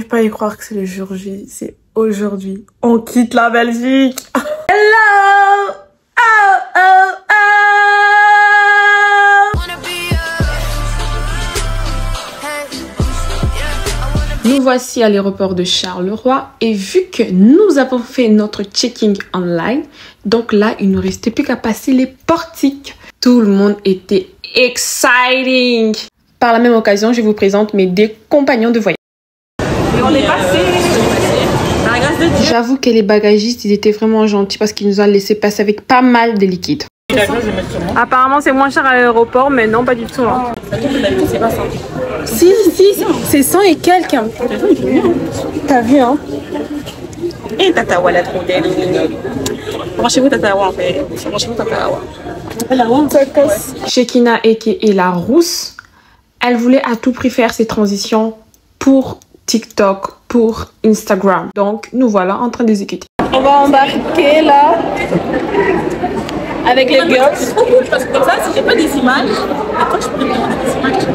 J'arrive pas à y croire que c'est le jour J. C'est aujourd'hui. On quitte la Belgique. Hello! Oh, oh, oh! Nous voici à l'aéroport de Charleroi et vu que nous avons fait notre checking online, donc là, il ne restait plus qu'à passer les portiques. Tout le monde était exciting. Par la même occasion, je vous présente mes deux compagnons de voyage. Et on est passé. Par la grâce de Dieu. J'avoue que les bagagistes, ils étaient vraiment gentils parce qu'ils nous ont laissé passer avec pas mal de liquide. Apparemment, c'est moins cher à l'aéroport, mais non, pas du tout. Hein. C'est pas 100. Si, c'est 100 et quelques. Hein. T'as vu, hein? Et Tatawa, la trop belle. Branchez-vous Tatawa, en fait. Branchez-vous Tatawa. Shekina et la rousse, elle voulait à tout prix faire ses transitions pour TikTok, pour Instagram. Donc, nous voilà en train d'exécuter. On va embarquer là avec les girls. Parce que comme ça, si j'ai pas des images, toi, je peux des images.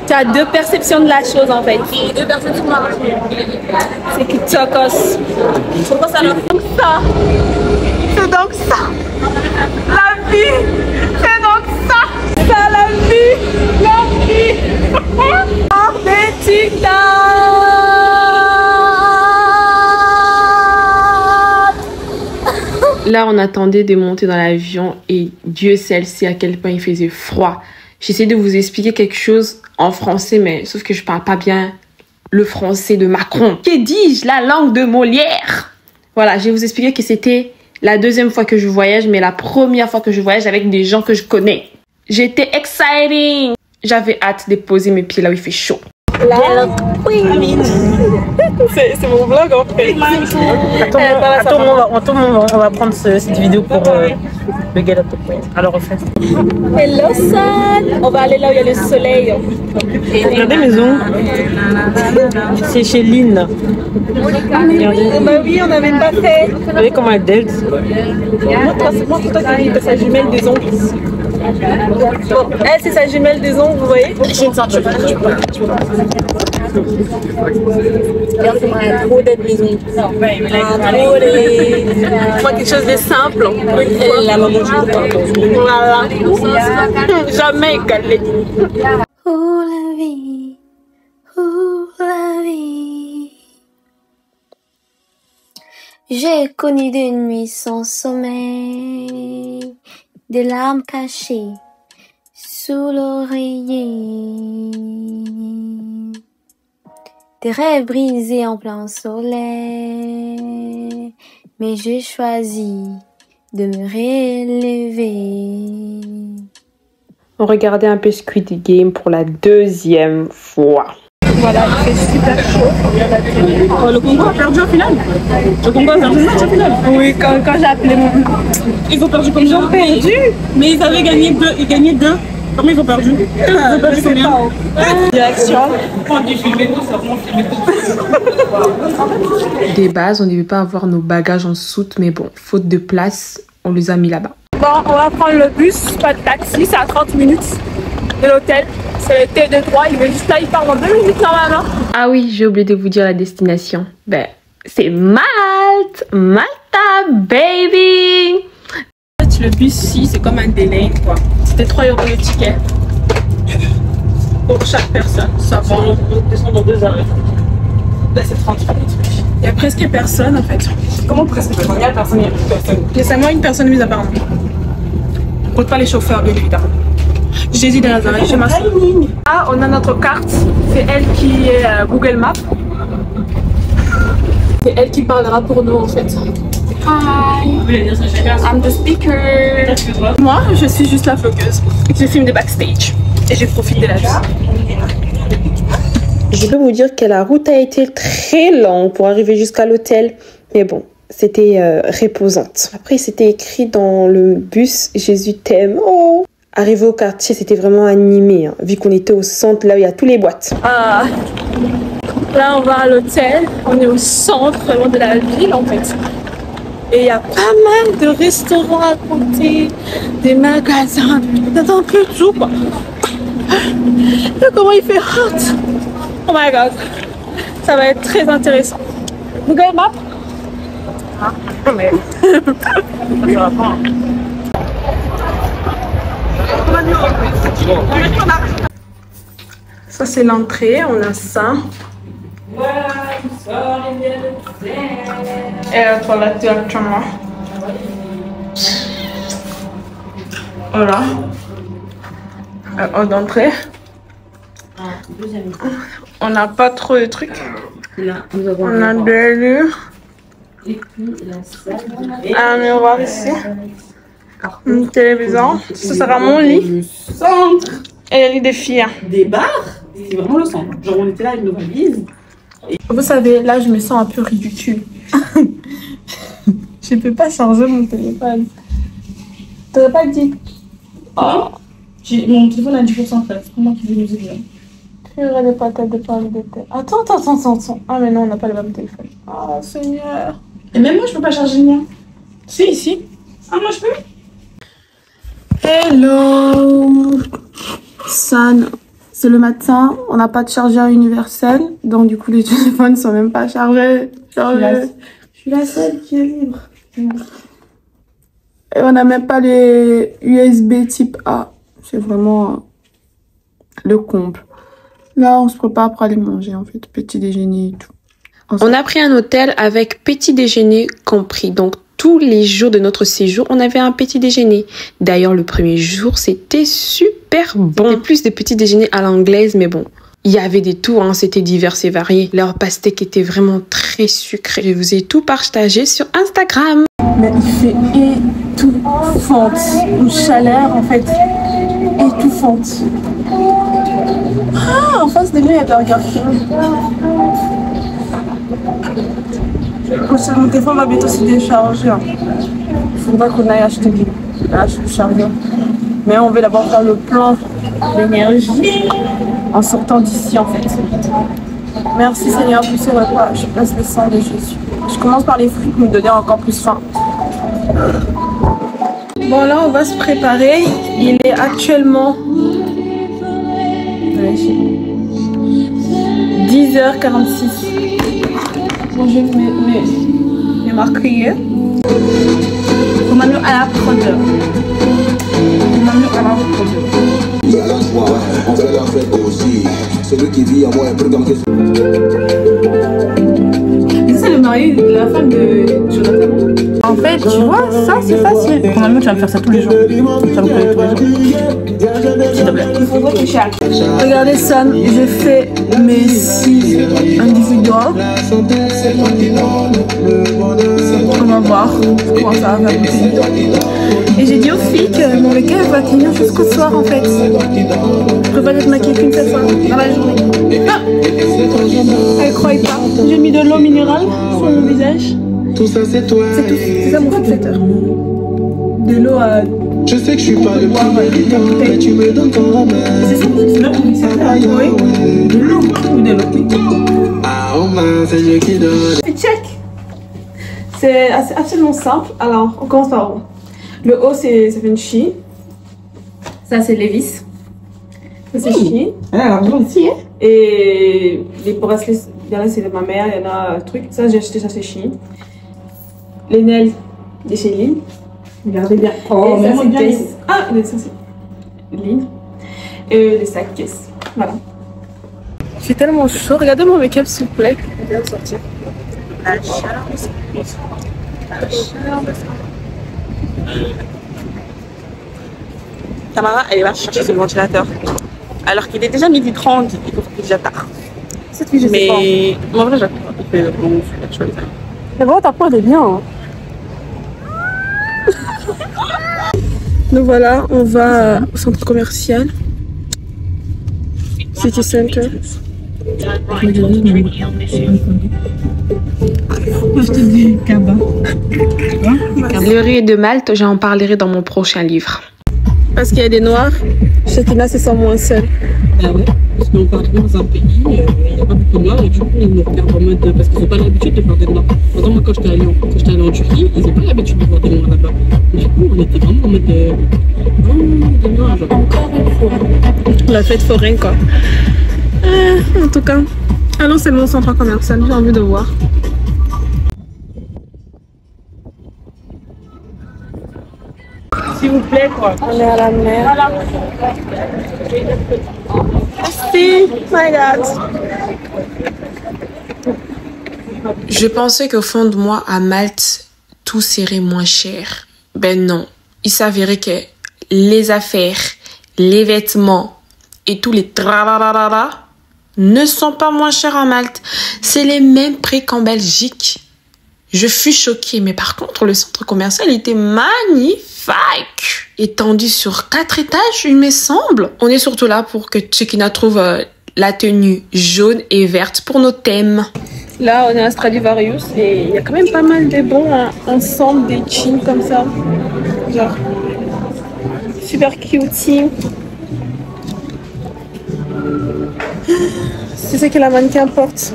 Tu as deux perceptions de la chose en fait. Et deux perceptions de la chose. C'est qui tokos. Pourquoi ça donc ça? C'est donc ça. La vie. C'est donc ça. Ça la vie. La vie. Hors des Là, on attendait de monter dans l'avion et Dieu seul sait à quel point il faisait froid. J'essaie de vous expliquer quelque chose en français, mais sauf que je parle pas bien le français de Macron. Que dis-je? La langue de Molière. Voilà, je vais vous expliquer que c'était la deuxième fois que je voyage, mais la première fois que je voyage avec des gens que je connais. J'étais exciting. J'avais hâte de poser mes pieds là où il fait chaud. Là, oui. C'est mon vlog en fait. Attends, on va prendre cette vidéo pour le Get Up Queen. Alors on fait. Hello Sun. On va aller là où il y a le soleil. Regardez mes ongles. C'est chez Lynn. Bah oui, on n'avait pas fait. Vous voyez comment elle dead. Moi, toi, c'est sa jumelle des ongles. Bon, elle, c'est sa jumelle des ongles, vous voyez. J'ai une ceinture. Trop d'être des ongles. Moi, quelque chose de simple. La maman, voilà. Jamais égalé. Oh la vie, oh la vie. J'ai connu des nuits sans sommeil, des larmes cachées sous l'oreiller, des rêves brisés en plein soleil, mais j'ai choisi de me relever. On regardait un peu Squid Game pour la deuxième fois. Voilà, il fait super chaud. Le Congo a perdu au final. Le Congo a perdu le match au final. Oui, quand j'ai appelé mon... Ils ont perdu comme ils ont perdu. Mais ils avaient gagné 2. Ils gagnaient 2. Comment ils ont perdu? Ils ont perdu combien? Direction. Des bases, on ne devait pas avoir nos bagages en soute, mais bon, faute de place, on les a mis là-bas. Bon, on va prendre le bus, pas de taxi, c'est à 30 minutes de l'hôtel. C'est le T23, il est juste là, il part dans 2 minutes normalement. Ah oui, j'ai oublié de vous dire la destination. Ben, c'est Malte! Malta, baby! Le bus ici, c'est comme un délai, quoi. C'était 3 € le ticket. Pour chaque personne. Ça va. On descend dans 2 heures. Là, c'est 30 minutes. Il y a presque personne, en fait. Comment presque personne? Il y a personne, il y a plus personne. Il y a seulement une personne mise à part. On compte pas les chauffeurs, bien évidemment. Jésus de Nazareth, je m'assois. Ah, on a notre carte. C'est elle qui est Google Maps. C'est elle qui parlera pour nous, en fait. Hi, I'm the speaker. Moi, je suis juste la vlogueuse. Je filme des backstage et je profite de la vie. Je peux vous dire que la route a été très longue pour arriver jusqu'à l'hôtel, mais bon, c'était reposante. Après, c'était écrit dans le bus « Jésus t'aime ». Oh. Arrivé au quartier, c'était vraiment animé, hein, vu qu'on était au centre, là où il y a tous les boîtes. Ah, là, on va à l'hôtel. On est au centre vraiment de la ville, en fait. Et il y a pas mal de restaurants à côté, des magasins, un peu tout quoi. Et comment il fait hot! Oh my god! Ça va être très intéressant. Google Maps. Ah, mais... ça va pas. Ça c'est l'entrée, on a ça. Et la toilette directement. Voilà. Hors d'entrée. On n'a pas trop de trucs. On a deux lits. Un miroir ici. Une télévision. Ça sera mon lit. Et le lit des filles. Des bars, c'est vraiment le centre. Genre on était là avec nos valises. Vous savez, là je me sens un peu ridicule. Je peux pas charger mon téléphone. T'aurais pas dit. Oh. Mon téléphone a 10% en fait. C'est moi qui vais nous aider. Purée de patates de pommes de terre. Attends. Ah mais non, on n'a pas le même téléphone. Oh Seigneur. Et même moi je peux pas charger le mien. Si, ici. Ah moi je peux. Hello San, c'est le matin, on n'a pas de chargeur universel, donc du coup les téléphones sont même pas chargés. Je suis la seule qui est libre. Et on n'a même pas les USB type A. C'est vraiment le comble. Là, on se prépare pour aller manger en fait, petit déjeuner et tout. On a pris un hôtel avec petit déjeuner compris. Donc tous les jours de notre séjour, on avait un petit déjeuner. D'ailleurs, le premier jour, c'était super bon. C'était plus de petits déjeuners à l'anglaise, mais bon. Il y avait des tours, hein, c'était divers et varié. Leur pastèque était vraiment très sucré. Je vous ai tout partagé sur Instagram. Mais il fait étouffante. Une chaleur en fait étouffante. Ah, en face de nous, il y a Burger King. Mon téléphone va bientôt se décharger. Il faudra qu'on aille acheter du chariot. Mais on veut d'abord faire le plan d'énergie en sortant d'ici en fait. Merci Seigneur pour ce repas. Je place le sang de Jésus. Je commence par les fruits pour me donner encore plus faim. Bon là on va se préparer. Il est actuellement 10h46. Bon, je vais me marquer. On m'a mis à la prod. On fait la fête aussi. Celui qui vit à moi un peu comme que... C'est le mari de la femme de Jonathan. En fait, tu vois, ça c'est facile. Normalement tu vas me faire ça tous les jours. Tu vas me faire tous les jours. S'il te plaît. Il faudrait que chaque. Regardez ça, je fais mes 6 individuels. On va voir comment ça va goûter. Et j'ai dit aux filles que mon make-up va tenir jusqu'au soir en fait. Je peux pas être maquillée qu'une seule fois dans la journée. Ah, elle croyait pas. J'ai mis de l'eau minérale sur mon visage. Tout ça c'est toi. C'est tout. C'est ça mon fixateur. De l'eau à... Je sais que je suis pas le plus méritant, mais tu me donnes ton main. C'est ça mon fixateur. Oui. De l'eau ou de l'eau? Ah, oh man, c'est Dieu qui donne. Et check. C'est absolument simple. Alors, on commence par où? Le haut, c'est Vinci. Ça, c'est Levis. Ça, c'est Chi. Elle a l'argent ici, hein? Et les bracelets, il y en a, c'est de ma mère, il y en a un truc. Ça, j'ai acheté, ça, c'est Chi. Les nails, de chez Lille. Regardez bien. Oh, mais ça, c'est caisse. Ah, ça, c'est Lille. Et les sacs caisse. Voilà. J'ai tellement chaud. Regardez mon make-up, s'il vous plaît. Je vais sortir. La chaleur de ça. La chaleur de ça. Tamara, elle va chercher son ventilateur. Alors qu'il est déjà 12h30, il faut déjà tard. Cette fille, je sais pas. Mais en vrai, j'attends. Il fait bon, super chouette. Mais vraiment, ta peau, elle est bien. Hein. Donc voilà, on va au centre commercial. City Center. Je te dis, Kaba. Le riz de Malte, j'en parlerai dans mon prochain livre. Parce qu'il y a des noirs, Shekina se sent moins seule. Ah ouais, parce qu'on part dans un pays, il n'y a pas beaucoup de noirs et du coup ils nous regardent en mode parce qu'ils n'ont pas l'habitude de voir des noirs. Par exemple, moi quand j'étais allée en Turquie, ils n'ont pas l'habitude de voir des noirs là-bas. Du coup on était vraiment en mode des noirs. Genre. Encore une fois. La fête foraine quoi. En tout cas, Allons, c'est mon centre commercial, j'ai envie de voir. S'il vous plaît, quoi. On est à la mer. Voilà. Merci. My God. Je pensais qu'au fond de moi, à Malte, tout serait moins cher. Ben non. Il s'avérait que les affaires, les vêtements et tous les tralalala ne sont pas moins chers à Malte. C'est les mêmes prix qu'en Belgique. Je fus choquée, mais par contre, le centre commercial était magnifique. Étendu sur 4 étages, il me semble. On est surtout là pour que Chekina trouve la tenue jaune et verte pour nos thèmes. Là, on est à Stradivarius et il y a quand même pas mal de bons ensemble, des jeans comme ça. Genre, super cutie. C'est ça que la mannequin porte.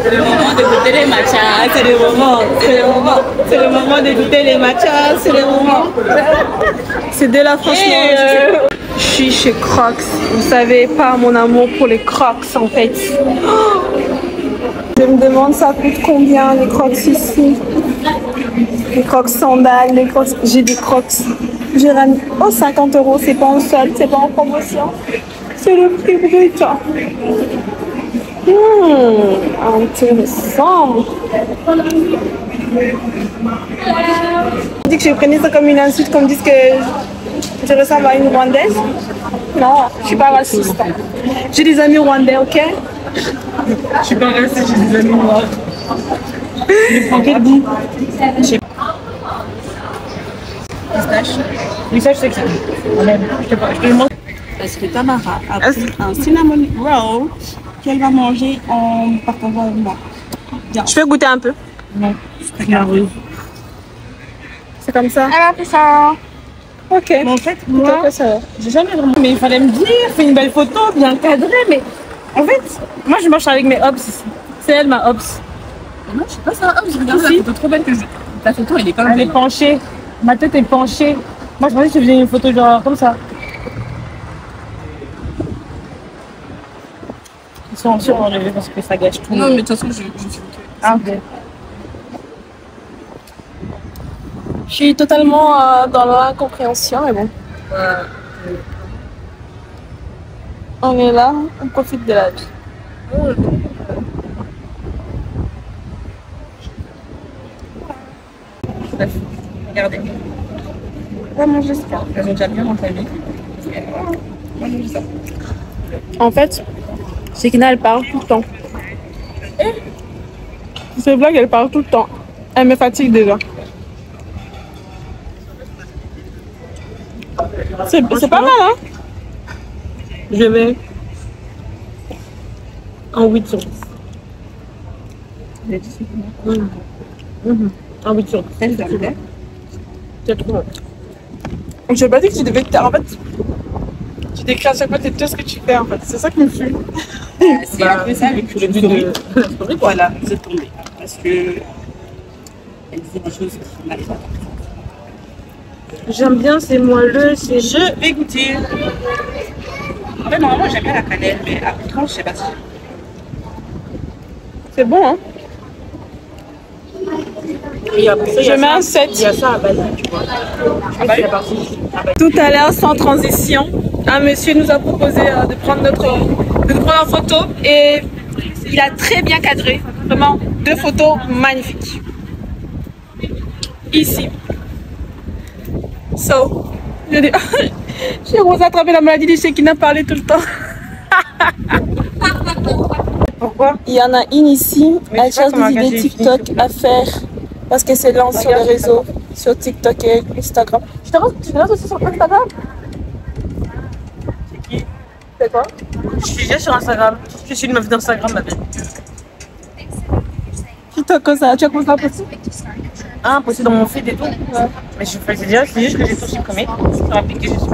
C'est le moment d'écouter les matchas, c'est le moment d'écouter les matchas, c'est le moment. C'est de là, franchement. Je suis chez Crocs. Vous savez pas mon amour pour les Crocs en fait. Je me demande ça coûte combien les Crocs ici. Les Crocs sandales, les Crocs. J'ai des Crocs. J'ai ramené 50 €, c'est pas en solde, c'est pas en promotion. C'est le prix brut. Intéressant. Je dis que je prenais ça comme une insulte, comme disent que je ressemble à une Rwandaise. Non, je suis pas raciste. J'ai des amis rwandais, ok? Je suis pas raciste, j'ai des amis noirs. Je prends quel goût? Pistache, c'est que c'est. Je te demande. Parce que Tamara a pris un cinnamon roll qu'elle va manger en partageant avec moi. Bien. Je peux goûter un peu? Non, c'est carré. C'est comme ça? Elle a fait ça. Ok. Mais en fait, moi, j'ai jamais vraiment. Mais il fallait me dire, fais une belle photo, bien cadrée. Mais en fait, moi je marche avec mes hops ici. C'est elle ma hops. Non, je sais pas ça. Je regarde la photo trop belle que j'ai. Ta photo, elle est quand même. Elle est penchée. Ma tête est penchée. Moi je pensais que je faisais une photo genre comme ça. Ils sont sûrement enlevés parce que ça gâche tout. Non, mais de toute façon, je suis. Ah, ok. Je suis totalement dans l'incompréhension, mais bon. On est là, on profite de la vie. Regardez. On va manger ça. Elles ont déjà bien entamé. En fait, Chekina, elle parle tout le temps. Ces blagues, elle parle tout le temps. Elle me fatigue déjà. C'est pas mal, hein? Je vais en 8 sur 10. En 8 sur 10. C'est trop bon. Je n'ai pas dit que tu devais te... En fait, tu décris à chaque fois tout ce que tu fais, en fait. C'est ça qui me suit. C'est un peu ça avec Le but de la story, quoi. Voilà, vous êtes tombés. Parce que. Elle disait des choses qui m'allaient pas. J'aime bien, c'est moelleux, c'est... Je vais goûter. En fait, normalement, j'aime bien la cannelle, mais à outrance, je sais pas si. C'est bon, hein? Et après ça, Je mets un 7. Il y a ça à Bali, tu vois. C'est la partie. Tout à l'heure, sans transition, un monsieur nous a proposé de prendre en photo et il a très bien cadré. Vraiment, 2 photos magnifiques. Ici. So, j'ai commencé à attraper la maladie de Chekina, parler tout le temps. Pourquoi? Il y en a une ici, Mais elle c'est pas cherche comment des idées engager TikTok à faire parce que c'est lance sur les réseaux, sur TikTok et Instagram. Tu te lances aussi sur Instagram? C'est qui? C'est quoi? Je suis déjà sur Instagram. Je suis une meuf d'Instagram, ma belle. TikTok comme ça, tu as commencé à poster? Ah, posté dans mon feed et tout. Mais je faisais déjà, c'est juste que j'ai tout supprimé sur l'application.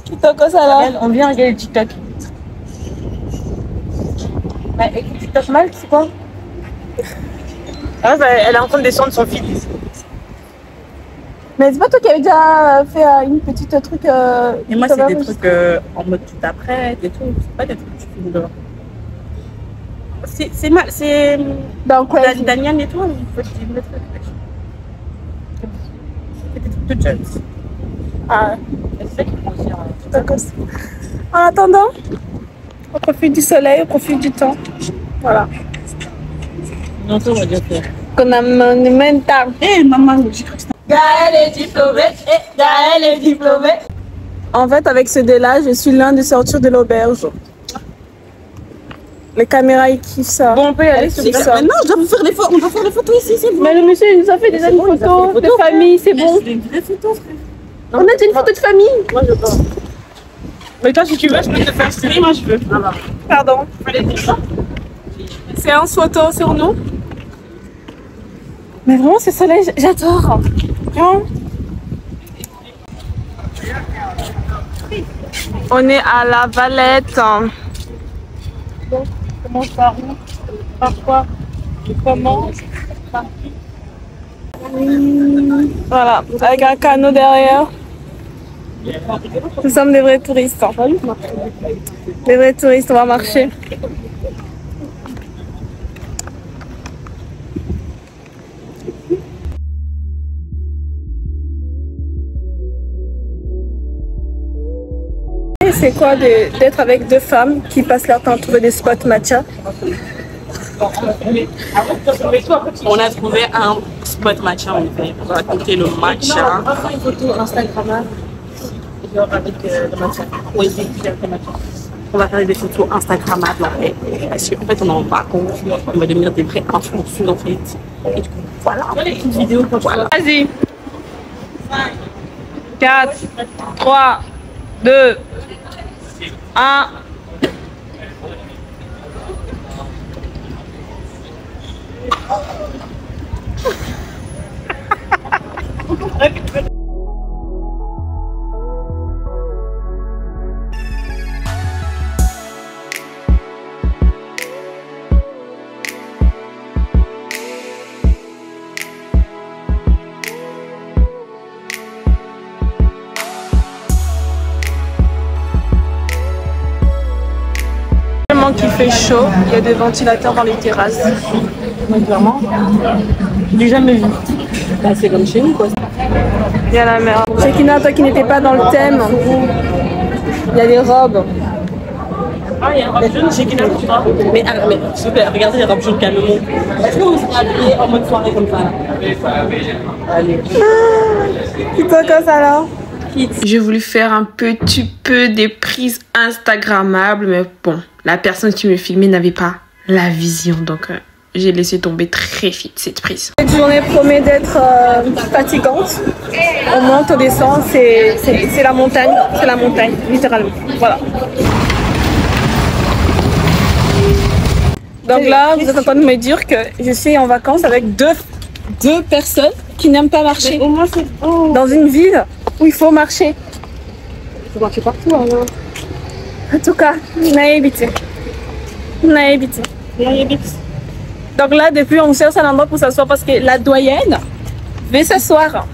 TikTok comme ça là. Elle, on vient regarder TikTok. Bah, écoute, TikTok mal, c'est quoi? Ah, bah, elle est en train de descendre son feed. Mais c'est pas toi qui avais déjà fait une petite truc. Et moi, c'est des trucs en mode tu t'apprêtes et tout. C'est pas des trucs que tu filmes dehors. C'est mal. C'est. Donc, ouais, Daniel et tout, il faut que tu filmes des trucs. C'est des trucs de jeunes. Ah, C'est ça qu'il faut aussi. d'accord. En attendant, on profite du soleil, on profite du temps. Voilà. Non, ça, on va dire faire. Qu'on a monumental. Eh, maman, j'ai cru que c'était. Gaël est diplômée. Gaël est diplômée. En fait, avec ce dé-là, je suis l'un des sortir de l'auberge. Les caméras, ils kiffent ça. Bon, on peut y aller sur ça. Maintenant, je dois vous faire les photos. On doit faire les photos ici, c'est bon. Mais le monsieur, il nous a fait déjà une photo de famille, c'est bon. C'est une vraie photo, frère. On a déjà une photo de famille. Moi, je veux pas. Mais toi, si tu veux, je peux te faire stream. Moi, je veux. Pardon. Séance photo sur nous. Mais vraiment, ce soleil, j'adore. Vraiment. On est à la Valette. Comment par où? Par quoi? Comment? Par qui? Voilà, avec un canot derrière. Nous sommes des vrais touristes. Des vrais touristes, on va marcher. C'est quoi d'être avec deux femmes qui passent leur temps à trouver des spots matcha? On a trouvé un spot matcha, on va raconter le matcha. On va faire une photo Instagram avec le matcha. Oui, le matcha. On va faire des photos Instagrammables en fait. Parce qu'en fait, on en va compte. On va devenir des vrais influenceurs en fait. Et du coup, voilà. Une petite vidéo quand tu vas. Vas-y. 4, 3, 2, 1. Tellement qu'il fait chaud, il y a des ventilateurs dans les terrasses. Mais clairement, je l'ai jamais vu. Bah, c'est comme chez nous quoi. Il y a la mer. Shekina, toi qui n'étais pas dans le thème, il y a des robes. Ah, il y a un robe jaune chez Kina, tu vois. Mais s'il vous plaît, regardez les robes jaunes calmement. Est-ce que vous serez habillés en mode soirée comme ça là? Allez. C'est toi comme ça là? J'ai voulu faire un petit peu des prises Instagrammables, mais bon, la personne qui me filmait n'avait pas la vision, donc j'ai laissé tomber très vite cette prise. Cette journée promet d'être fatigante. On monte, on descend, c'est la montagne, littéralement. Voilà. Donc là, vous êtes en train de me dire que je suis en vacances avec deux personnes qui n'aiment pas marcher. Au moins, c'est beau. Dans une ville où il faut marcher. Il faut marcher partout alors. En tout cas, on a évité. On a évité. Donc là, depuis, on cherche un endroit pour s'asseoir parce que la doyenne veut s'asseoir.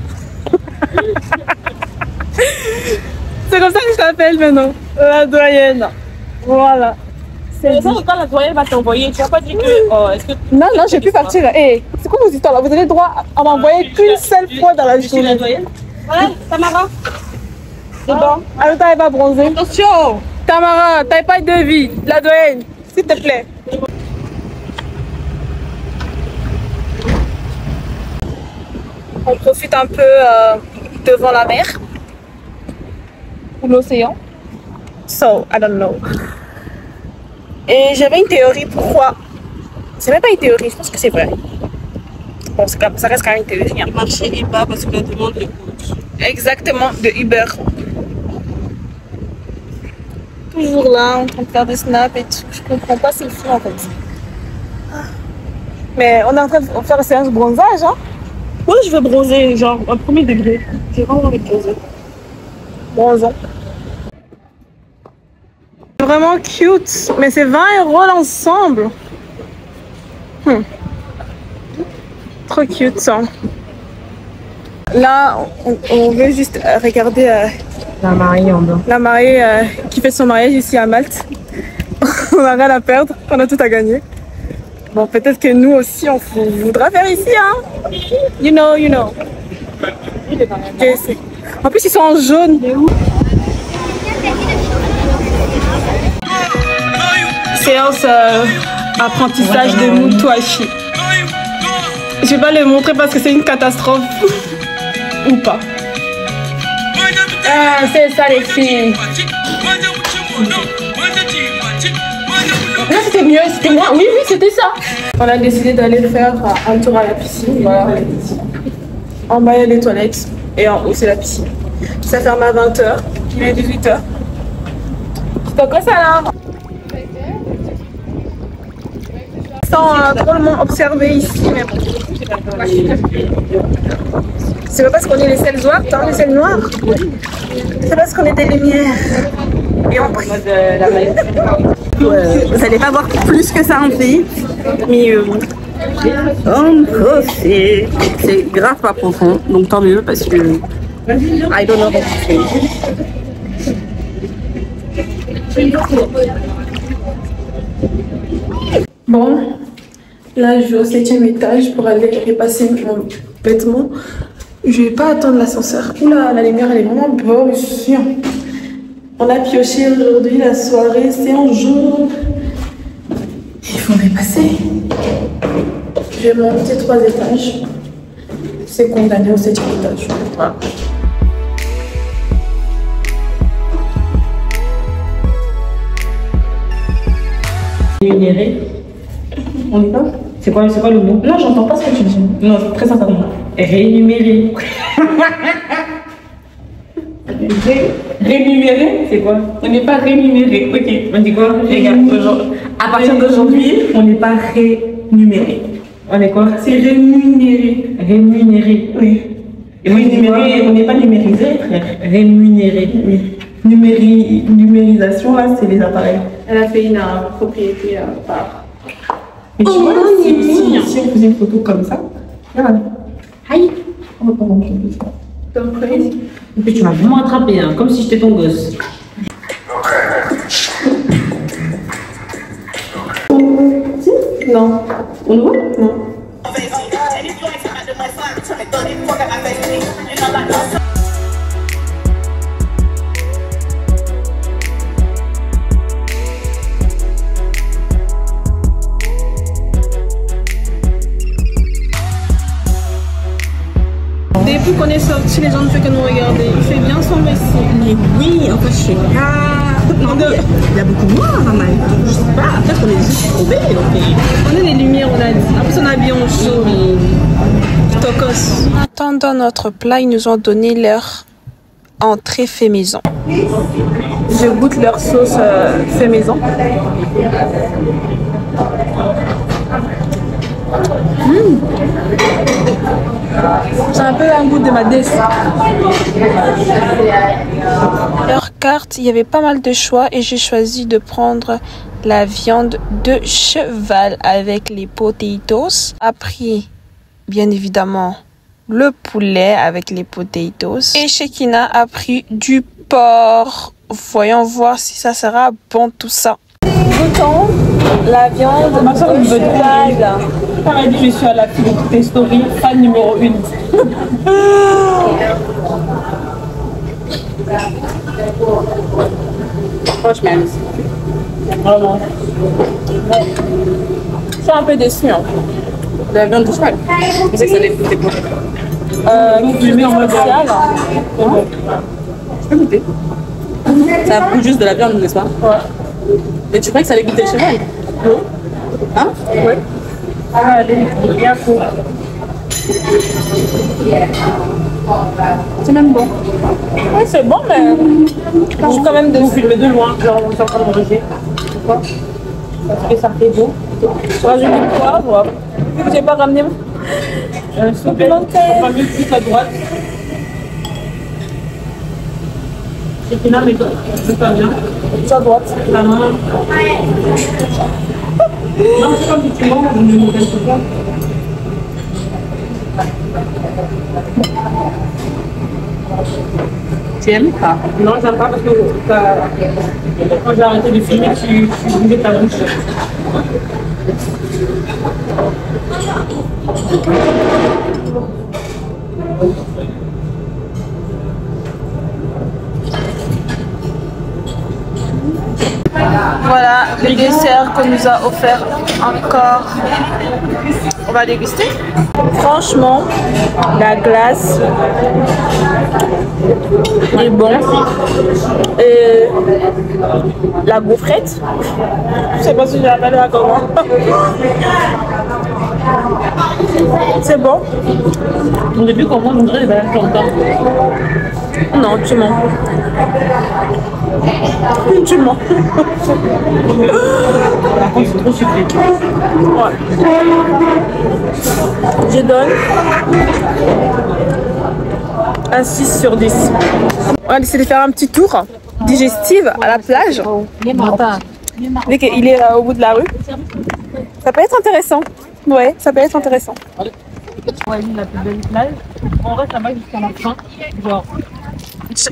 C'est comme ça que je t'appelle maintenant. La doyenne. Voilà. C'est ça, quand la doyenne va t'envoyer, tu vas pas dire que. Oh, est-ce que. Non, non, j'ai pu partir. Hé, c'est quoi vos histoires là? Vous avez droit à m'envoyer qu'une seule fois dans la Je suis la journée. doyenne. Ouais, Tamara. C'est bon. Alors, t'avais pas bronzé. Attention. Tamara, t'avais pas de vie. La doyenne, s'il te plaît. On profite un peu devant la mer ou l'océan. So, I don't know. Et j'avais une théorie pourquoi. C'est même pas une théorie, je pense que c'est vrai. Bon, ça reste quand même une théorie. Hein. Le marché est bas parce que la demande est haute. Exactement, de Uber. Toujours là, en train de faire des snaps et tout. Je comprends pas c'est fou en fait. Mais on est en train de faire une séance bronzage, hein. Moi, je veux bronzer, genre un premier degré. J'ai vraiment envie de bronzer. Bronzons. Vraiment cute, mais c'est 20 € l'ensemble. Trop cute ça. Là, on veut juste regarder La mariée en bas. la mariée qui fait son mariage ici à Malte. On n'a rien à perdre, on a tout à gagner. Bon, peut-être que nous aussi, on voudra faire ici, hein. You know. Ok, en plus, ils sont en jaune. Séance apprentissage de Mutuashi. Je vais pas le montrer parce que c'est une catastrophe. Ou pas. Ah, c'est ça les filles. Là c'était mieux, c'était moi. Oui, c'était ça. On a décidé d'aller faire un tour à la piscine. Voilà. En bas il y a les toilettes et en haut c'est la piscine. Ça ferme à 20h. Il est 18h. C'est quoi ça là? Sans drôlement observé ici, mais bon. C'est pas parce qu'on est les selles noirs, les selles noires. C'est parce qu'on est des lumières. Et on brille. Vous n'allez pas voir plus que ça en fait. Mais c'est grave pas profond. Donc tant mieux parce que I don't know what to say. Bon, là je vais au 7e étage pour aller repasser mon vêtement. Je vais pas attendre l'ascenseur. Oula, la lumière elle est vraiment bonne ici. On a pioché aujourd'hui la soirée, c'est en jaune. Il faut repasser. Je vais monter 3 étages. C'est condamné au 7e étage. Voilà. Rémunéré. On est pas? C'est quoi le mot? Non, j'entends pas ce que tu dis. Non, très sincèrement. Rémunéré. Rémunéré, c'est quoi? On n'est pas rémunéré. Ok, on dit quoi? Regarde, à partir d'aujourd'hui, on n'est pas rémunéré. On est quoi? C'est rémunéré. Rémunéré. Oui. Et rémunéré, on n'est pas numérisé, frère. Rémunéré. Oui. Numérisation, là, c'est les appareils. Elle a fait une propriété par. Mais tu vois, si on faisait une photo comme ça, regarde. Aïe. On va pas montrer ça. Donc, crazy. Et puis tu m'as vraiment attrapé, hein, comme si j'étais ton gosse. Non. On le voit? Non. Depuis qu'on est sorti, les gens ne font que nous regarder. Il fait bien son récit. Mais oui, en fait, je sais pas. Il y a beaucoup de noirs à Malte. Je sais pas, peut-être qu'on est juste tombés. On a les lumières, on a dit. Après, on a habillé en chaud. Tocos. En attendant notre plat, ils nous ont donné leur entrée fait maison. Je goûte leur sauce fait maison. C'est un peu un goût de ma déce. Leur carte, il y avait pas mal de choix et j'ai choisi de prendre la viande de cheval avec les potatoes. Après, bien évidemment, le poulet avec les potatoes. Et Shekina a pris du porc. Voyons voir si ça sera bon tout ça. Goûtons la viande de cheval. Quand elle dit je suis à la fille de tes stories, fan numéro 1. Franchement, vraiment. Je suis un peu déçue. Hein. De la viande de cheval. Je pensais que ça allait goûter quoi? Tu mets en mode spécial. Je peux goûter. Ça a goût juste de la viande, n'est-ce pas? Ouais. Mais tu croyais que ça allait goûter le cheval? Oui. Hein? Oui. Ah, elle est bien cool. C'est même bon. Oui, c'est bon, mais je suis quand même Vous déçue. filmez de loin, genre on est en train de manger. Pourquoi? Parce que ça fait beau. Je rajoute du poivre. Vu que j'ai pas ramené S'il te plaît, on va mieux plus à droite. Et puis là, mais toi, c'est pas bien. à droite. La main. Non, c'est comme si tu manges, je ne me laisse pas. Tu aimes pas? Non, j'aime pas parce que quand j'ai arrêté de filmer, tu bougeais ta bouche. Voilà le dessert qu'on nous a offert encore. On va déguster. Franchement, la glace est bon. Et la gaufrette, je sais pas si je l'appelle là comment. C'est bon. Au début, comment on dirait les bananes longtemps? Non, tu mens. Tu mens. Par contre, c'est trop sucré. Ouais. Je donne un 6 sur 10. On a décidé de faire un petit tour digestif à la plage. Vu qu'il est au bout de la rue. Ça peut être intéressant. Ouais, ça peut être intéressant. On va la plus belle plage. On reste là-bas jusqu'à la fin. Genre,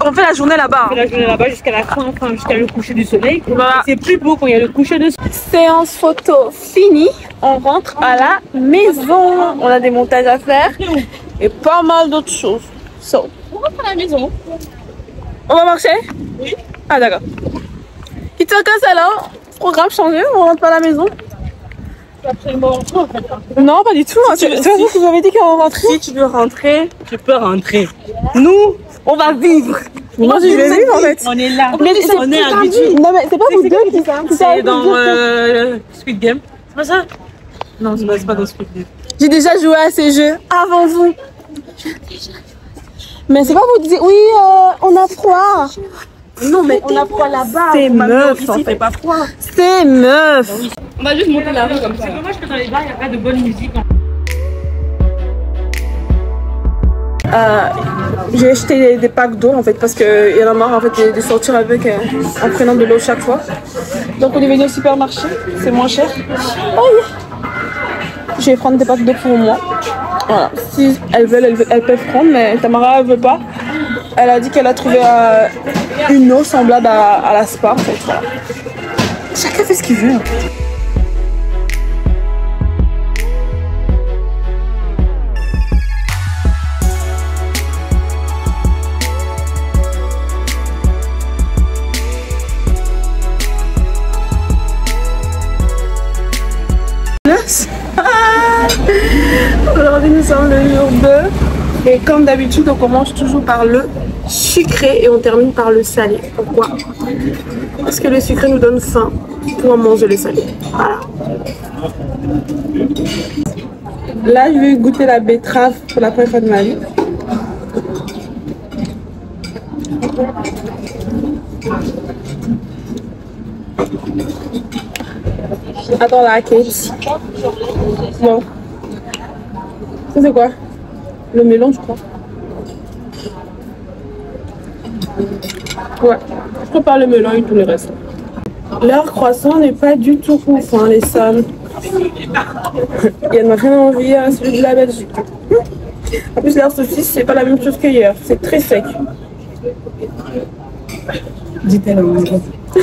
On fait la journée là-bas. on fait la journée là-bas jusqu'à la fin, enfin jusqu'à le coucher du soleil. Voilà. C'est plus beau quand il y a le coucher de soleil. Séance photo finie. On rentre à la maison. On a des montages à faire et pas mal d'autres choses. So, On rentre à la maison. on va marcher? Oui. Ah d'accord. Il te casse alors? Programme changé, on rentre pas à la maison? Absolument. En fait. Non, pas du tout. Hein. C'est vous que vous avez dit qu'on rentrait? Si tu veux rentrer, tu peux rentrer. Nous, on va vivre. Moi, je vais vivre en fait. On est là. Mais On est habitués. Non, mais c'est pas vous deux qui C'est dans Squid Game. C'est pas ça? Non, c'est pas dans Squid Game. J'ai déjà joué à ces jeux avant vous. Mais c'est pas vous disiez, oui, on a froid. Non, mais on a froid là-bas. C'est meuf, en Ici, fait. fait pas froid. C'est meuf. On va juste monter la rue comme ça. C'est dommage que dans les bars, il n'y a pas de bonne musique. J'ai acheté des packs d'eau en fait parce qu'il y en a marre en fait de sortir avec en prenant de l'eau chaque fois. Donc on est venu au supermarché, c'est moins cher. Aïe. Je vais prendre des packs d'eau pour moi. Voilà. Si elles veulent, elles peuvent prendre, mais Tamara elle veut pas. Elle a dit qu'elle a trouvé une eau semblable à la Spa en fait. Voilà. Chacun fait ce qu'il veut. Aujourd'hui nous sommes le jour 2 et comme d'habitude on commence toujours par le sucré et on termine par le salé. Pourquoi? Parce que le sucré nous donne faim pour manger le salé. Voilà. Là je vais goûter la betterave pour la première fois de ma vie. Attends la Kate. Bon. Ça c'est quoi? Le melon je crois. Ouais. Je prépare le melon et tout le reste. Leur croissant n'est pas du tout ouf hein, les sommes. Il n'y en a rien à envier à celui de la Belgique. En plus leur saucisse c'est pas la même chose qu'ailleurs. C'est très sec.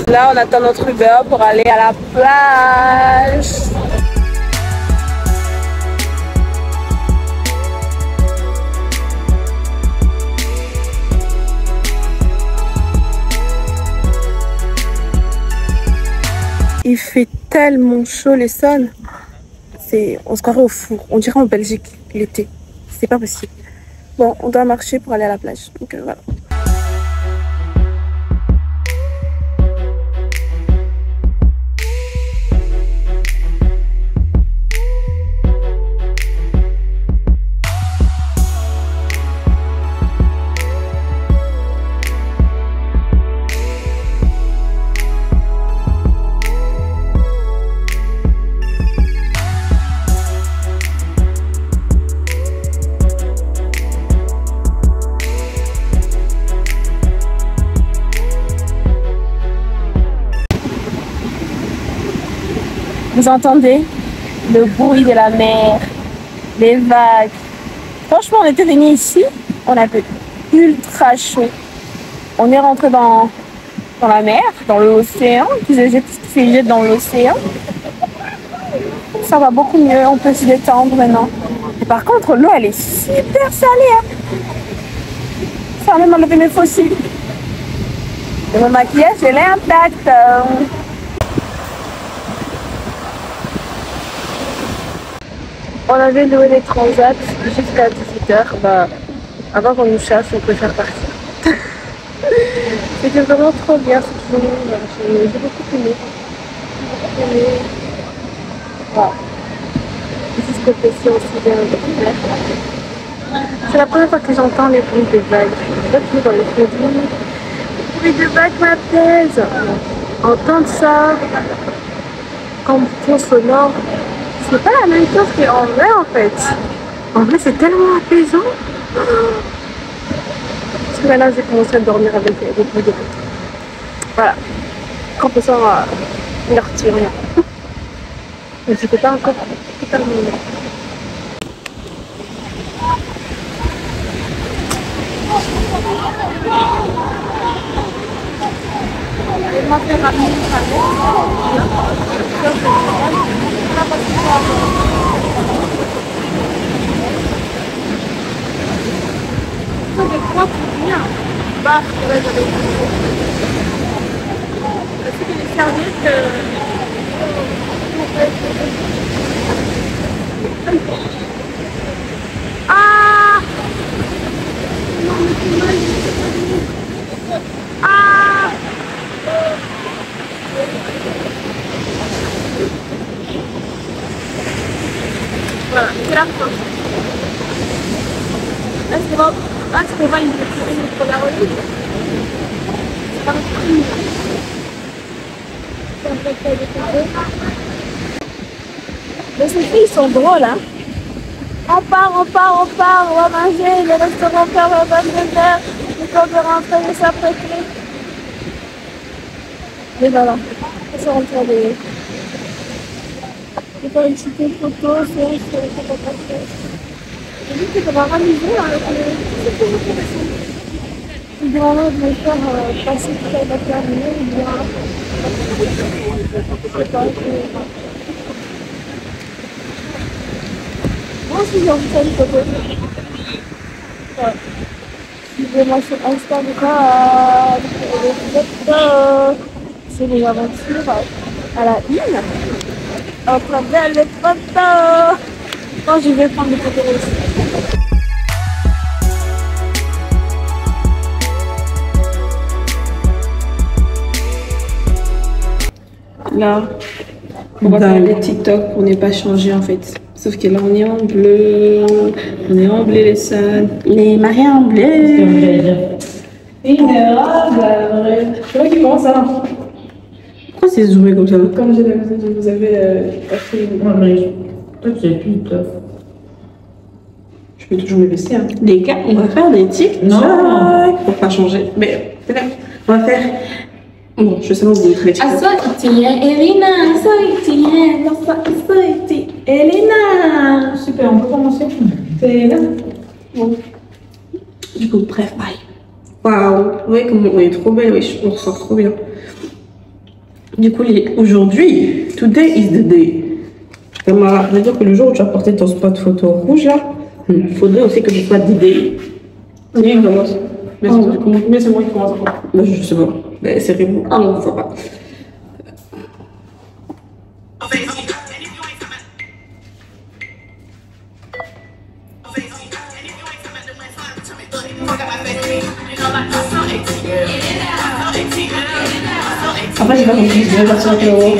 Là, on attend notre Uber pour aller à la plage. Il fait tellement chaud les sols. On se croirait au four. On dirait en Belgique l'été. C'est pas possible. Bon, on doit marcher pour aller à la plage. Donc voilà. Vous entendez le bruit de la mer, les vagues, Franchement, on était venus ici, on avait ultra chaud. On est rentré dans la mer, dans l'océan, qui se jette dans l'océan. Ça va beaucoup mieux, on peut se détendre maintenant. Et par contre, l'eau, elle est super salée. Hein. Ça va même enlever mes fossiles. Et mon maquillage, il est intact. On avait loué les transats jusqu'à 18h. Bah, avant qu'on nous chasse, on préfère partir. C'était vraiment trop bien ce jour. J'ai beaucoup aimé. Voilà. Ici, ce côté-ci aussi bien ouvert. C'est la première fois que j'entends les bruits de vagues. Je suis pas dans les crédits. Les bruits de vagues m'apaisent. Entendre ça comme fond sonore, c'est pas la même chose qu'en vrai en fait. En vrai, c'est tellement apaisant. Parce que maintenant, j'ai commencé à dormir avec des bruits de vagues. Voilà. Quand on sort, il ne retire rien. Mais c'était pas encore totalement bien. Ah! Ah! Voilà, c'est la fin. Est-ce qu'on va une Polaroid? C'est pas notre prix. Les filles sont drôles, hein. On part, on va manger, le restaurant ferme à 22h, le temps de rentrer, ça prêter. Mais voilà, on se rentre de faire une petite photo, c'est j'ai vu que ça va ramuser avec les vraiment de me faire passer tout ça va terminer ou bien moi aussi j'ai envie de faire une photo. Suivez-moi sur Instagram, les photos, c'est les aventures à la une. On prend bien les photos. Quand je vais prendre des photos aussi. Là, on va faire des TikTok pour ne pas changer en fait. Sauf que là, on est en bleu. On est en bleu, les sœurs. Les mariés en bleu. Une robe, c'est vrai qu'il commence à. Pourquoi c'est zoomé comme ça? Comme vous avez acheté une mariage. Toi, tu es plus top. Je peux toujours me baisser. Hein. Les gars, on va faire des TikTok. Non. Pour pas changer. Mais on va faire. Bon, je sais pas vous dire. Elena, Elena. Super, on peut commencer. C'est là. Bon. Du coup, bref, bye. Waouh, ouais, comme on est trop belle, oui, on ressort trop bien. Du coup, aujourd'hui, today is the day. Ça veut dire que le jour où tu as porté ton spot photo rouge là, il faudrait aussi que je sois d'idée. Oui, on commence. Mais c'est moi qui commence. Bah, je sais pas. Mais c'est rigolo. Ah non, ça va. Après, j'ai pas compris, je vais partir avec le haut.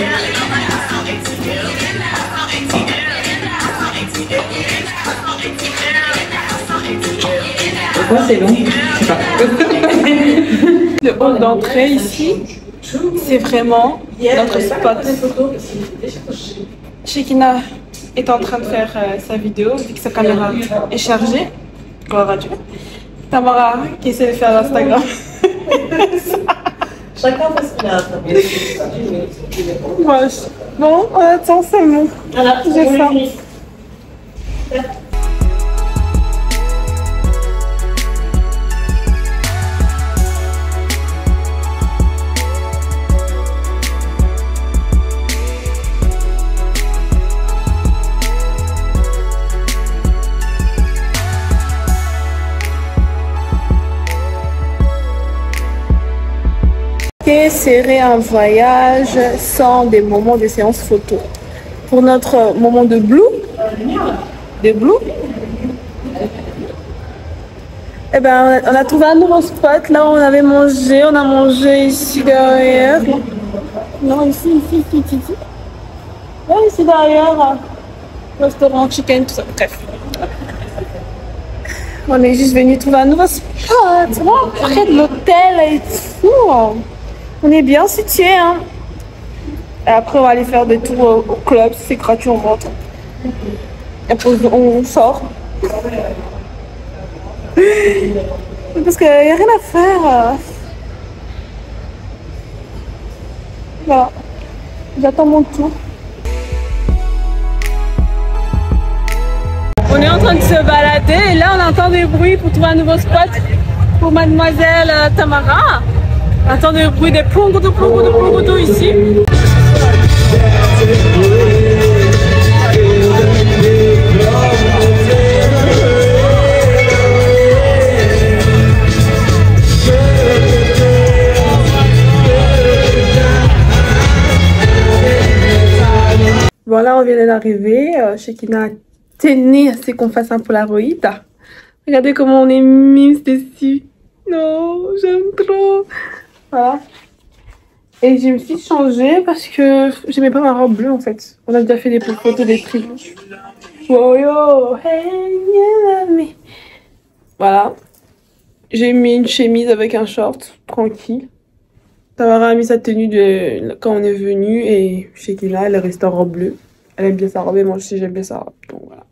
Pourquoi c'est long? Je sais pas. Le hall d'entrée ici, c'est vraiment notre spot. Shekina est en train de faire sa vidéo, vu que sa caméra est chargée. Gloire à Dieu. Tamara qui essaie de faire l'Instagram. Chacun fait ce qu'il a à Moi, bon, on attend seulement. Voilà, j'ai faim. qu'est serait un voyage sans des moments de séance photo? Pour notre moment de blue, eh ben, on a trouvé un nouveau spot. Là, on avait mangé. On a mangé ici derrière. Non, ici. Ouais, ici derrière. Restaurant, chicken, tout ça. Bref. On est juste venu trouver un nouveau spot. Vraiment près de l'hôtel et tout. On est bien situé, hein. Et après, on va aller faire des tours au club. Si c'est gratuit, on rentre. Et après, on sort. Parce qu'il n'y a rien à faire. Voilà. J'attends mon tour. On est en train de se balader et là on entend des bruits pour trouver un nouveau spot pour mademoiselle Tamara. On entend des bruits des plongoudou ici. Voilà, on vient d'arriver. Shekina a tenu à ce qu'on fasse un Polaroid. Regardez comment on est mise dessus. Non, j'aime trop. Voilà. Et je me suis changée parce que j'aimais pas ma robe bleue en fait. On a déjà fait des photos des tribus. Wow, yo, hey, yeah, voilà. J'ai mis une chemise avec un short, tranquille. Tamara a mis sa tenue de quand on est venu et Shekina, elle est restée en robe bleue. Elle aime bien sa robe et moi aussi j'aime bien sa robe. Donc voilà.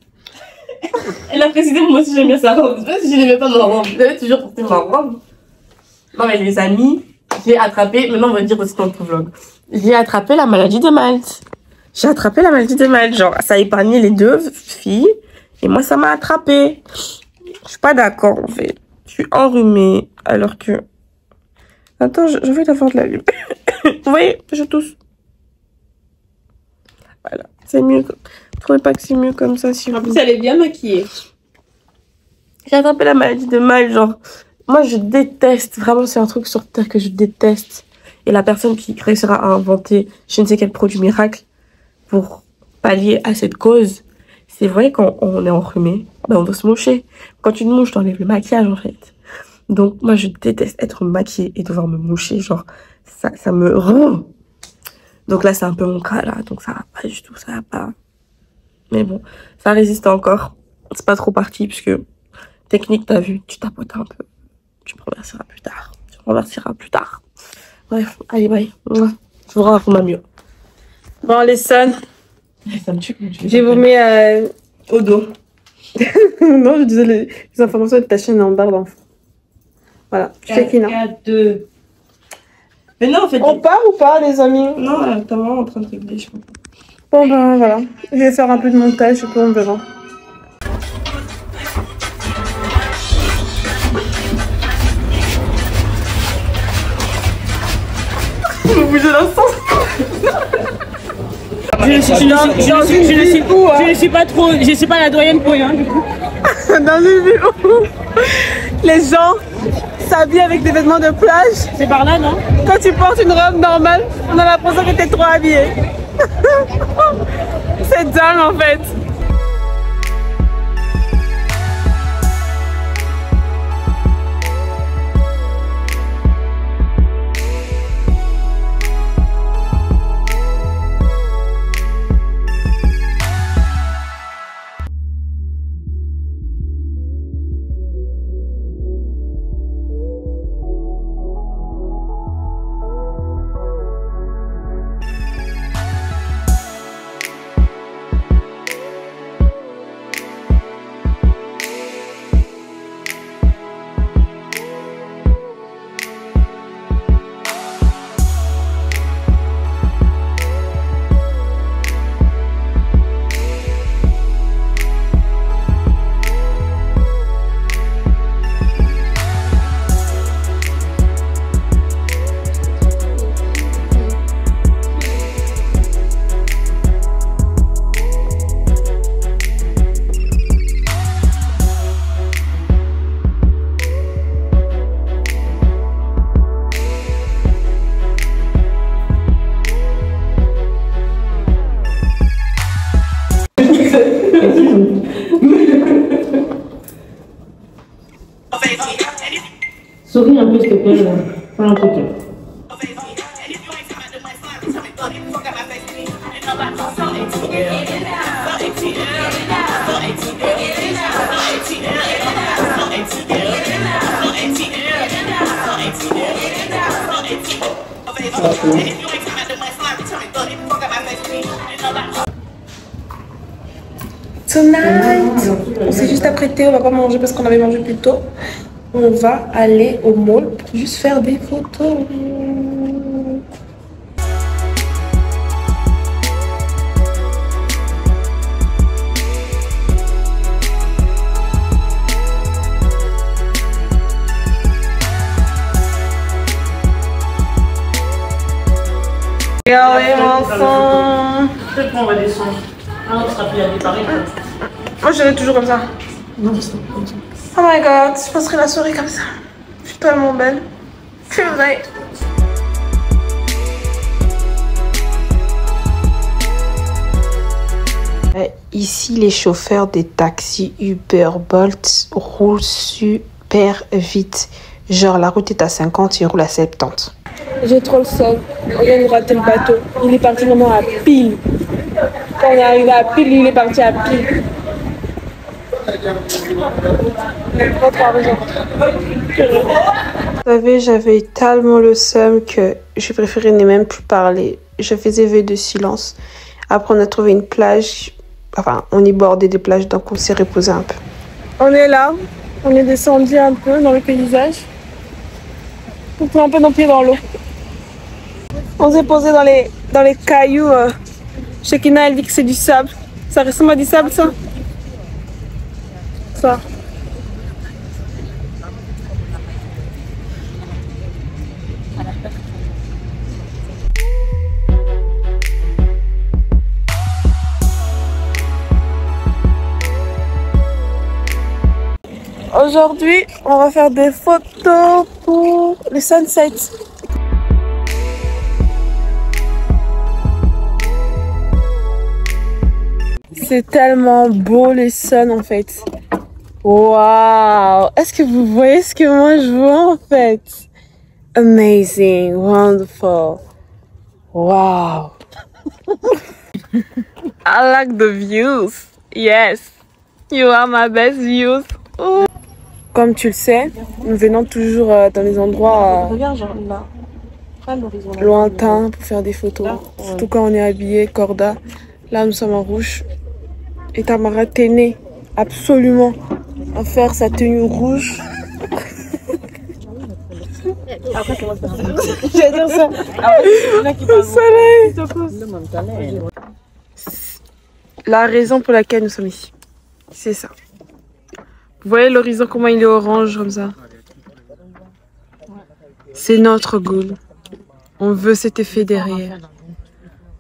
Elle a précisé, moi aussi j'aime bien sa robe. Je sais pas si je n'aimais pas ma robe. J'avais toujours porté ma robe. Non mais les amis, j'ai attrapé, maintenant on va dire aussi dans le vlog. J'ai attrapé la maladie de Malte. J'ai attrapé la maladie de Malte. Genre, ça a épargné les deux filles. Et moi, ça m'a attrapé. Je suis pas d'accord en fait. Je suis enrhumée alors que... Attends, je vais avoir de la lumière. Vous voyez, je tousse. Voilà, c'est mieux. Vous trouvez pas que c'est mieux comme ça si En plus, elle est bien maquillée. J'ai attrapé la maladie de Malte, genre... Moi, je déteste. Vraiment, c'est un truc sur Terre que je déteste. Et la personne qui réussira à inventer je ne sais quel produit miracle pour pallier à cette cause, c'est vrai quand on est enrhumé, ben on doit se moucher. Quand tu te mouches, t'enlèves le maquillage en fait. Donc moi je déteste être maquillée et devoir me moucher, genre ça me rend. Donc là c'est un peu mon cas là, donc ça va pas du tout, ça va pas. Mais bon, ça résiste encore. C'est pas trop parti puisque technique t'as vu, tu tapotes un peu. Tu me remercieras plus tard. Tu me remercieras plus tard. Bref, allez bye. Je vous rends ma mieux. Bon, les sons. Ça me tue quand tu J'ai vomi au dos. non, je disais les informations de ta chaîne en barre d'enfant. Voilà, Shekina. 4, 2. Mais non, en fait. On part ou pas, les amis? Non, t'es vraiment en train de régler, je crois. Bon, ben voilà. Je vais faire un peu de montage et puis on verra. Vous bougez l'instant. Je ne suis pas trop, je suis pas la doyenne pour rien du coup. Dans une ville où les gens s'habillent avec des vêtements de plage. C'est par là, non? Quand tu portes une robe normale, on a l'impression que t'es trop habillée. C'est dingue en fait. s'il te plaît, fais un truc. Tonight, on s'est juste apprêté, on va pas manger parce qu'on avait mangé plus tôt. On va aller au mall pour juste faire des photos. Regardez mon sang. Peut-être qu'on va descendre. Ah, on sera plus à Paris. Moi je dirais toujours comme ça. Non, je serai comme ça. Oh my god, je passerai la soirée comme ça. Je suis tellement belle. C'est vrai. Ici, les chauffeurs des taxis Uber, Bolt roulent super vite. Genre, la route est à 50, ils roulent à 70. J'ai trop le seum. On vient de rater le bateau. Il est parti vraiment à pile. Quand on est arrivé à pile, il est parti à pile. Vous savez, j'avais tellement le seum que je préférais ne même plus parler. Je faisais vœu de silence. Après, on a trouvé une plage. Enfin, on y bordait des plages, donc on s'est reposé un peu. On est là. On est descendu un peu dans le paysage. On prend un peu nos pieds dans l'eau. On s'est posé dans les cailloux. Shekina, elle dit que c'est du sable. Ça ressemble à du sable, ça? Ça. Aujourd'hui, on va faire des photos pour le sunset. C'est tellement beau les suns en fait. Waouh! Est-ce que vous voyez ce que moi je vois en fait? Amazing, wonderful. Wow. I like the views. Yes, you are my best views. Ooh. Comme tu le sais, nous venons toujours dans les endroits lointains pour faire des photos. Surtout quand on est habillé Corda. Là, nous sommes en rouge. Et Tamara tenait absolument à faire sa tenue rouge. J'adore ça. Au soleil. La raison pour laquelle nous sommes ici, c'est ça. Vous voyez l'horizon, comment il est orange comme ça? C'est notre goal. On veut cet effet derrière.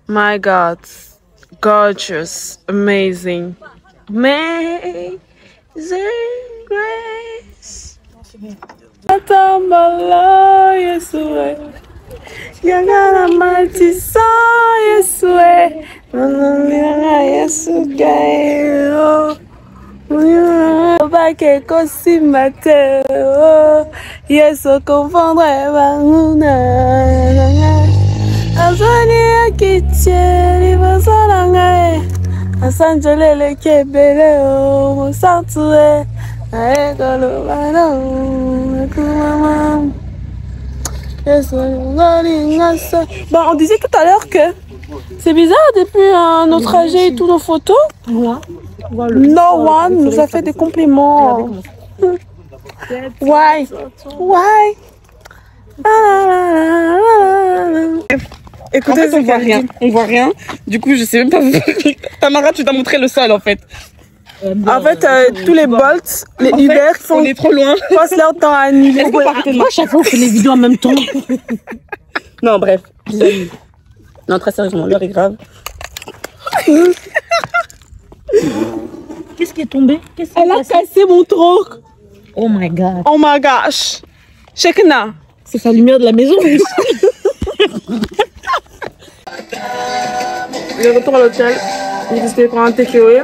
My God. Gorgeous. Amazing. Amazing grace. Atambala Yesue. Yangana matisa Yesue. Nanamira Yesuke. Bake kosi mateo. Yeso confondre banguna. Azani akitie libasanangae. Asanjolele kebele o mosantue. Aekolo bana kumama. Bon, on disait tout à l'heure que c'est bizarre depuis nos trajets et tous nos photos. No one nous a fait des compliments. Why? Why? Écoutez, en fait, on voit rien. On voit rien. Du coup, je sais même pas. Tamara, tu t'as montré le sol en fait. En fait, tous les Bolts, les Uber on est trop loin. passent leur temps à annuler. Moi, chaque fois, on fait les vidéos en même temps. Non, bref. Non, très sérieusement, l'heure est grave. Qu'est-ce qui est tombé? Elle a cassé mon tronc. Oh my god. Oh my gosh. Shekina. C'est sa lumière de la maison. Le retour à l'hôtel. J'ai décidé de prendre un takeaway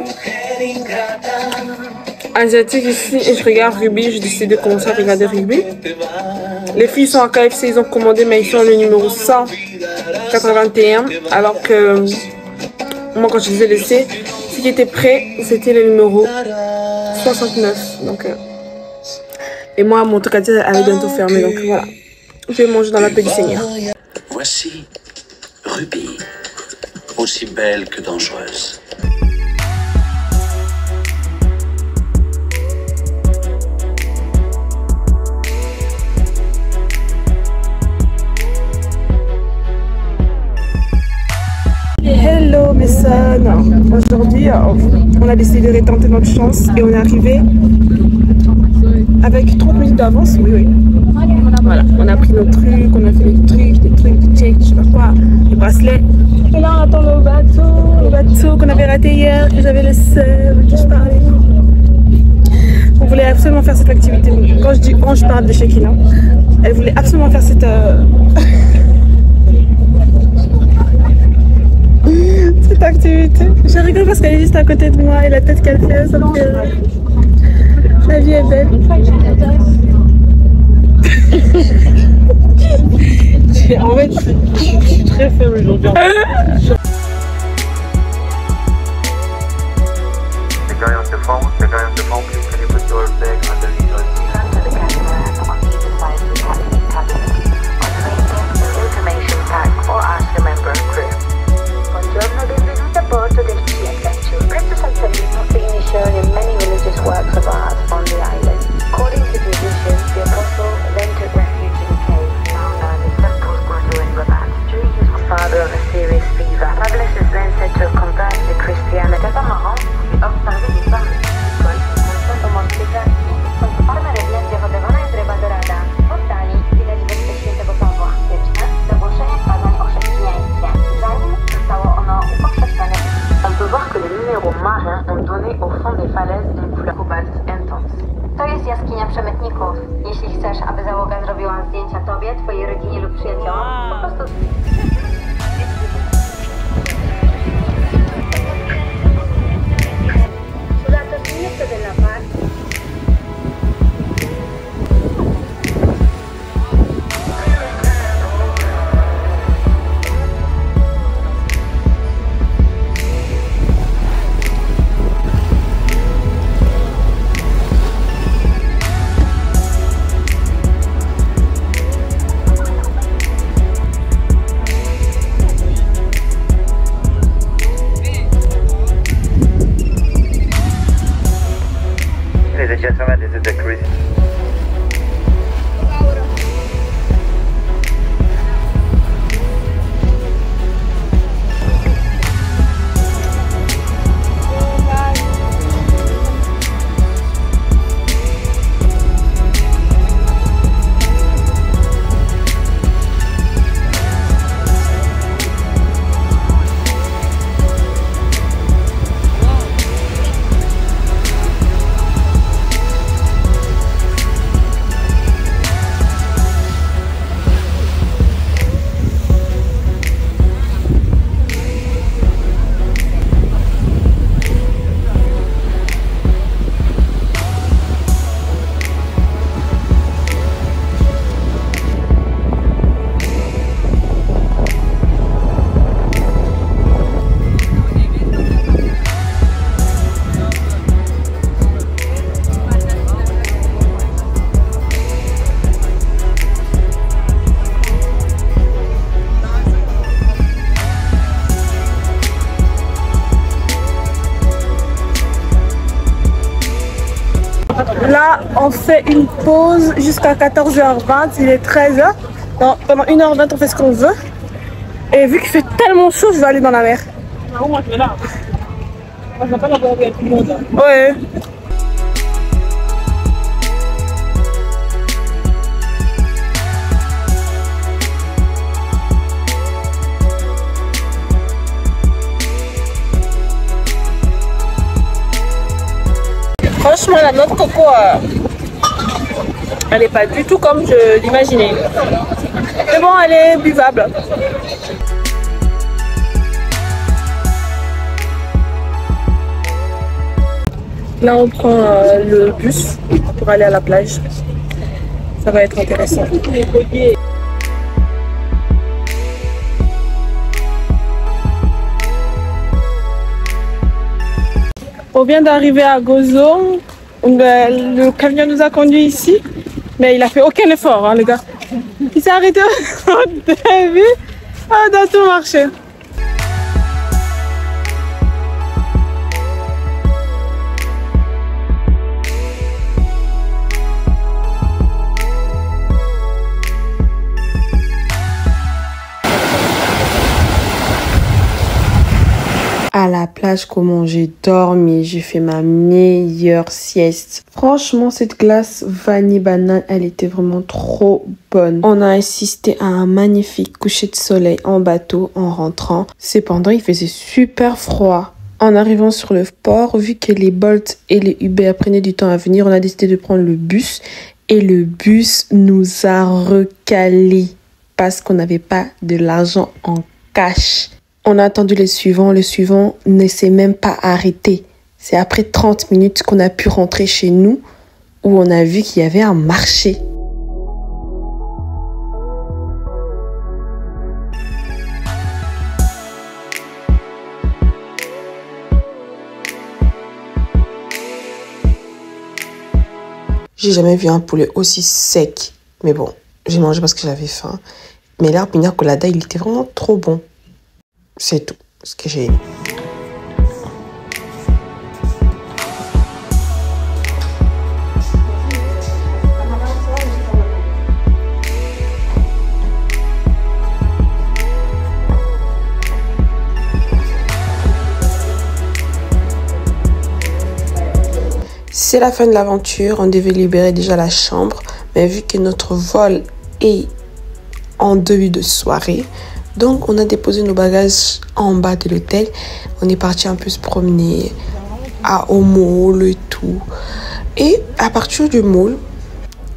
asiatique ici et je regarde Ruby. J'ai décidé de commencer à regarder Ruby. Les filles sont à KFC, ils ont commandé, mais ils sont le numéro 181. Alors que moi, quand je les ai laissés, ce qui était prêt, c'était le numéro 69. Donc, et moi, mon truc à dire allait bientôt fermer. Donc voilà, je vais manger dans la paix du Seigneur. Voici Ruby, aussi belle que dangereuse. Hello mes sœurs, aujourd'hui on a décidé de tenter notre chance et on est arrivé avec 30 minutes d'avance, oui. Voilà, on a pris nos trucs, on a fait des trucs, des checks, je sais pas quoi, des bracelets. Et là on attend le bateau qu'on avait raté hier, que j'avais le seum, que je parlais. On voulait absolument faire cette activité. Quand je dis on, je parle de Shekina. Elle voulait absolument faire cette... cette activité. Je rigole parce qu'elle est juste à côté de moi et la tête qu'elle fait, ça me fait... La vie est belle. En fait, je suis très faible aujourd'hui. The guy on the phone, please can you put your bag underneath your seat? The cameras on either side of the captain's cabin. Information pack or ask a member of crew. Buongiorno, benvenuti a bordo del Sea Adventure. Questo saltellino finisce in many religious works of art on the island. According to tradition, the apostle then took refuge in a cave now known as St. Paul's Grotto in Rabat. During his father of a serious fever, Pavlis is then said to have converted to Christianity. On peut voir que les minéraux marins ont donné au fond des falaises une couleur cobalt intense. To jest jaskinia przemytników. Jeśli chcesz, aby załoga zrobiła zdjęcia tobie, twojej rodzinie lub przyjaciołom, po prostu... Ladies and gentlemen, this is the cruise. Là, on fait une pause jusqu'à 14h20, il est 13h. Donc, pendant 1h20, on fait ce qu'on veut. Et vu qu'il fait tellement chaud, je vais aller dans la mer. Ouais. Franchement, la noix de coco, elle n'est pas du tout comme je l'imaginais. Mais bon, elle est buvable. Là, on prend le bus pour aller à la plage. Ça va être intéressant. On vient d'arriver à Gozo. Le camion nous a conduits ici, mais il a fait aucun effort, hein, les gars. Il s'est arrêté au début, dans tout marché. À la plage, comment j'ai dormi, j'ai fait ma meilleure sieste. Franchement, cette glace vanille banane, elle était vraiment trop bonne. On a assisté à un magnifique coucher de soleil en bateau en rentrant. Cependant, il faisait super froid. En arrivant sur le port, vu que les Bolt et les Uber prenaient du temps à venir, on a décidé de prendre le bus. Et le bus nous a recalés parce qu'on n'avait pas de l'argent en cash. On a attendu le suivant ne s'est même pas arrêté. C'est après 30 minutes qu'on a pu rentrer chez nous où on a vu qu'il y avait un marché. J'ai jamais vu un poulet aussi sec. Mais bon, j'ai mangé parce que j'avais faim. Mais l'herbe pina colada, il était vraiment trop bon. C'est tout ce que j'ai aimé. C'est la fin de l'aventure. On devait libérer déjà la chambre. Mais vu que notre vol est en début de soirée, donc, on a déposé nos bagages en bas de l'hôtel. On est parti un peu se promener au mall et tout. Et à partir du mall,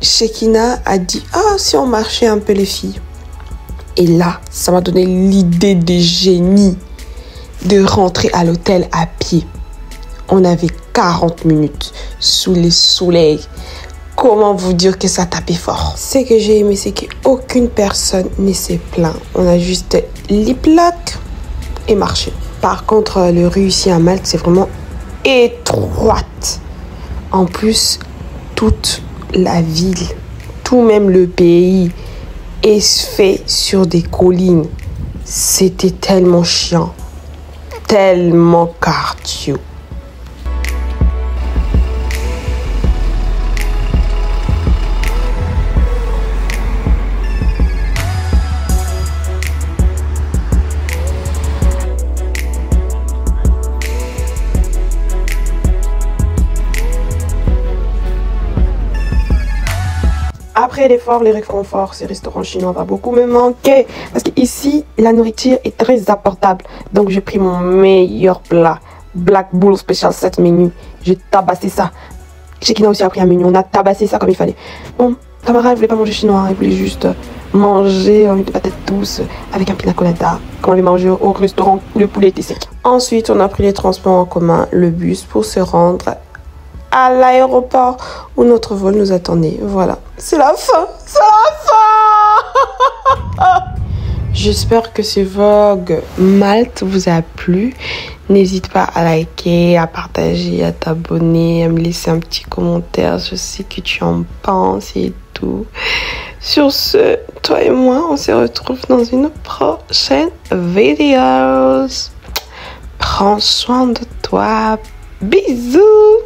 Shekina a dit « Ah, si on marchait un peu les filles ». Et là, ça m'a donné l'idée de génie de rentrer à l'hôtel à pied. On avait 40 minutes sous le soleil. Comment vous dire que ça tapait fort? Ce que j'ai aimé, c'est qu'aucune personne ne s'est plaint. On a juste les plaques et marché. Par contre, le rue ici à Malte, c'est vraiment étroite. En plus, toute la ville, tout même le pays, est fait sur des collines. C'était tellement chiant, tellement cardio. Après l'effort, les réconforts, ces restaurants chinois va beaucoup me manquer. Parce qu'ici, la nourriture est très abordable. Donc, j'ai pris mon meilleur plat. Black Bull Special 7 menu. J'ai tabassé ça. Shekina aussi a pris un menu. On a tabassé ça comme il fallait. Bon, Tamara, elle voulait pas manger chinois. Elle voulait juste manger une patate douce avec un pina colada. Comme on avait mangé au restaurant où le poulet était sec. Ensuite, on a pris les transports en commun, le bus, pour se rendre à l'aéroport où notre vol nous attendait. Voilà, c'est la fin, c'est la fin. J'espère que ce vlog Malte vous a plu. N'hésite pas à liker, à partager, à t'abonner, à me laisser un petit commentaire. Je sais que tu en penses et tout. Sur ce, toi et moi, on se retrouve dans une prochaine vidéo. Prends soin de toi. Bisous.